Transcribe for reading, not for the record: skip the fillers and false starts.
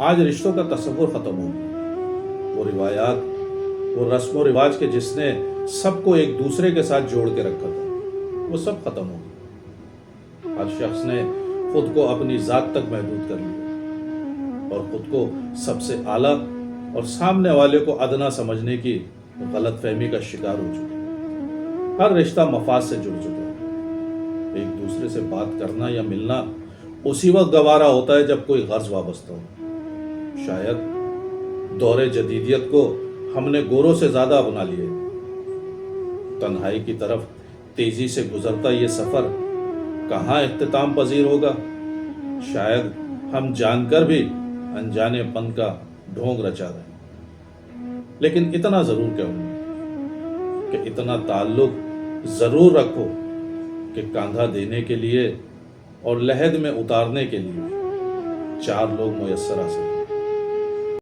آج رشتوں کا تصور ختم ہو گیا۔ وہ روایات، وہ رسم و رواج کے جس نے سب کو ایک دوسرے کے ساتھ جوڑ کے رکھا تھا، وہ سب ختم ہو گیا۔ ہر شخص نے خود کو اپنی ذات تک محدود کر لیا اور خود کو سب سے اعلیٰ اور سامنے والے کو ادنا سمجھنے کی غلط فہمی کا شکار ہو چکا۔ ہر رشتہ مفاد سے جڑ چکا ہے۔ ایک دوسرے سے بات کرنا یا ملنا اسی وقت گوارا ہوتا ہے جب کوئی غرض وابستہ ہو۔ شاید دور جدیدیت کو ہم نے گوروں سے زیادہ اپنا لیا ہے۔ تنہائی کی طرف تیزی سے گزرتا یہ سفر کہاں اختتام پذیر ہوگا؟ شاید ہم جان کر بھی انجانے پن کا ڈھونگ رچا رہے ہیں۔ لیکن اتنا ضرور کہوں گا کہ اتنا تعلق ضرور رکھو کہ کاندھا دینے کے لیے اور لحد میں اتارنے کے لیے چار لوگ میسر آ سکیں۔